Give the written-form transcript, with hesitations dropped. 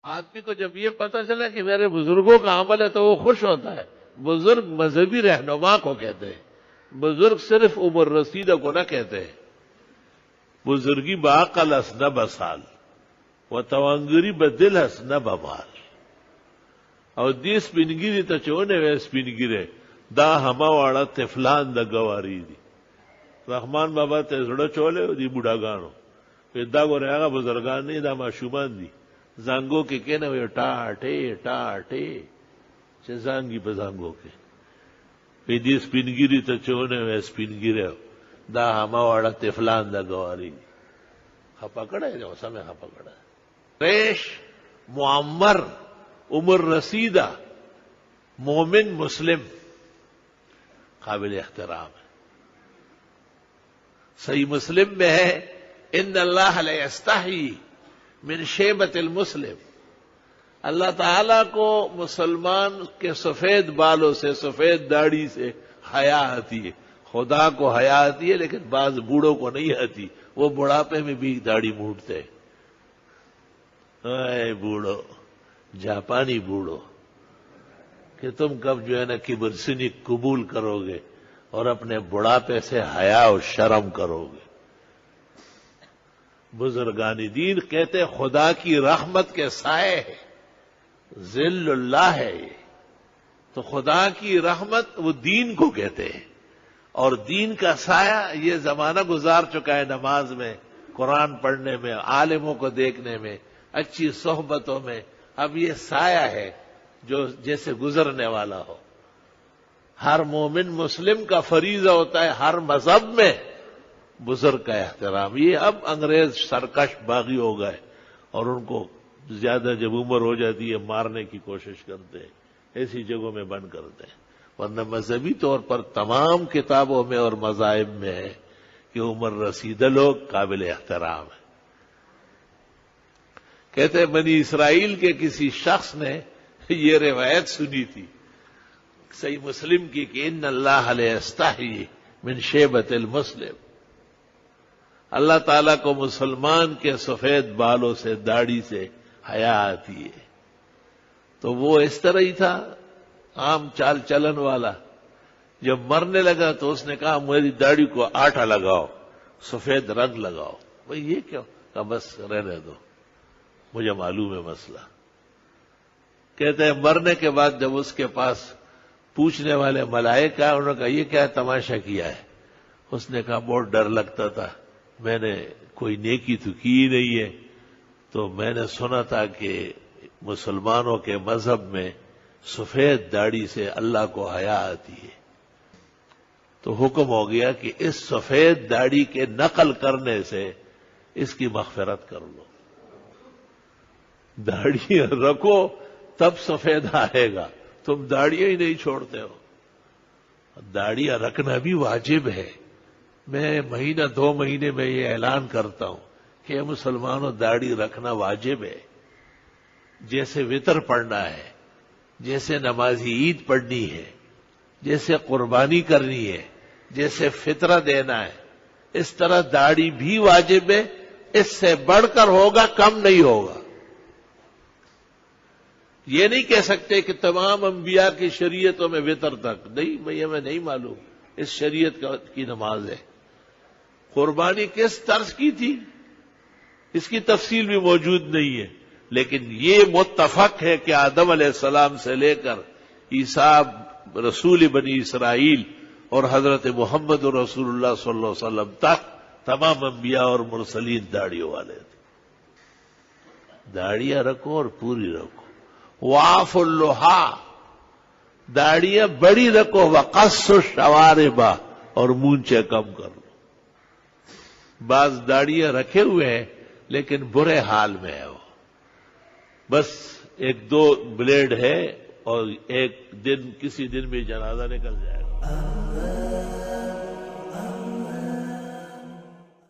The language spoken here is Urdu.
آدمی کو جب یہ پتہ چلا کہ میرے بزرگوں کا عمل ہے تو وہ خوش ہوتا ہے. بزرگ مذہبی رہنما کو کہتے ہیں. بزرگ صرف عمر رسیدہ کو نہ کہتے ہیں. بزرگی بعقل است نہ بسال و توانگری بدل است نہ بمال. او دې سپینګری ته چونه وې سپینګری دا هما واړه طفلان د گواری دي. رحمان بابا ته زړه چولې دي بوډاګانو دا ګوره هغه بزرګان نه دا ماشومان دي زنګو کې کنه وې ټاټې چې زنګي په زنګو کې په دې سپینګری ته چونه وې سپینګری دا هما واړه طفلان د گواری دي. خپکړه یې سمه خپکړه ریش معمر عمر رسیدہ مومن مسلم قابل احترام ہے. صحیح مسلم میں ہے ان اللہ لا یستحی من شیبۃ المسلم. اللہ تعالیٰ کو مسلمان کے سفید بالوں سے سفید داڑھی سے حیا آتی ہے. خدا کو حیا آتی ہے لیکن بعض بوڑھوں کو نہیں آتی. وہ بڑھاپے میں بھی داڑھی موڑتے ہیں. اے بوڑھو جاپانی بوڑھو کہ تم کب جو ہے نا کبر سنی قبول کرو گے اور اپنے بڑھاپے سے حیا و شرم کرو گے. بزرگان دین کہتے خدا کی رحمت کے سائے ہے ذل اللہ ہے یہ. تو خدا کی رحمت وہ دین کو کہتے ہیں اور دین کا سایہ یہ زمانہ گزار چکا ہے نماز میں قرآن پڑھنے میں عالموں کو دیکھنے میں اچھی صحبتوں میں. اب یہ سایہ ہے جو جیسے گزرنے والا ہو. ہر مومن مسلم کا فریضہ ہوتا ہے ہر مذہب میں بزرگ کا احترام. یہ اب انگریز سرکش باغی ہو گئے اور ان کو زیادہ جب عمر ہو جاتی ہے مارنے کی کوشش کرتے ہیں ایسی جگہوں میں بند کرتے ہیں. ورنہ مذہبی طور پر تمام کتابوں میں اور مذاہب میں ہے کہ عمر رسیدہ لوگ قابل احترام ہیں. کہتے ہیں بنی اسرائیل کے کسی شخص نے یہ روایت سنی تھی صحیح مسلم کی کہ ان اللہ لا یستحی من شیبۃ المسلم. اللہ تعالیٰ کو مسلمان کے سفید بالوں سے داڑھی سے حیا آتی ہے. تو وہ اس طرح ہی تھا عام چال چلن والا. جب مرنے لگا تو اس نے کہا میری داڑھی کو آٹا لگاؤ سفید رنگ لگاؤ. بھائی یہ کیوں؟ کہا بس رہنے دو مجھے معلوم ہے مسئلہ. کہتے ہیں مرنے کے بعد جب اس کے پاس پوچھنے والے ملائکہ آئے انہوں نے کہا یہ کیا تماشا کیا ہے؟ اس نے کہا بہت ڈر لگتا تھا میں نے کوئی نیکی تو کی ہی نہیں ہے تو میں نے سنا تھا کہ مسلمانوں کے مذہب میں سفید داڑھی سے اللہ کو حیا آتی ہے. تو حکم ہو گیا کہ اس سفید داڑھی کے نقل کرنے سے اس کی مغفرت کر لو. داڑھی رکھو تب سفید آئے گا. تم داڑیاں ہی نہیں چھوڑتے ہو. داڑیاں رکھنا بھی واجب ہے. میں مہینہ 2 مہینے میں یہ اعلان کرتا ہوں کہ مسلمانوں داڑھی رکھنا واجب ہے. جیسے وطر پڑھنا ہے جیسے نمازی عید پڑھنی ہے جیسے قربانی کرنی ہے جیسے فطرہ دینا ہے اس طرح داڑھی بھی واجب ہے. اس سے بڑھ کر ہوگا کم نہیں ہوگا. یہ نہیں کہہ سکتے کہ تمام انبیاء کی شریعتوں میں وطر تک نہیں. بھئی ہمیں نہیں معلوم اس شریعت کی نماز ہے. قربانی کس طرز کی تھی اس کی تفصیل بھی موجود نہیں ہے لیکن یہ متفق ہے کہ آدم علیہ السلام سے لے کر عیسیٰ رسول بنی اسرائیل اور حضرت محمد رسول اللہ صلی اللہ علیہ وسلم تک تمام انبیاء اور مرسلین داڑھیوں والے تھے. داڑیاں رکھو اور پوری رکھو. واف اللحا داڑیاں بڑی رکھو. وقص الشوارب اور مونچے کم کر لو. بعض داڑیاں رکھے ہوئے ہیں لیکن برے حال میں ہے. وہ بس 1-2 بلیڈ ہے اور ایک دن کسی دن بھی جنازہ نکل جائے گا.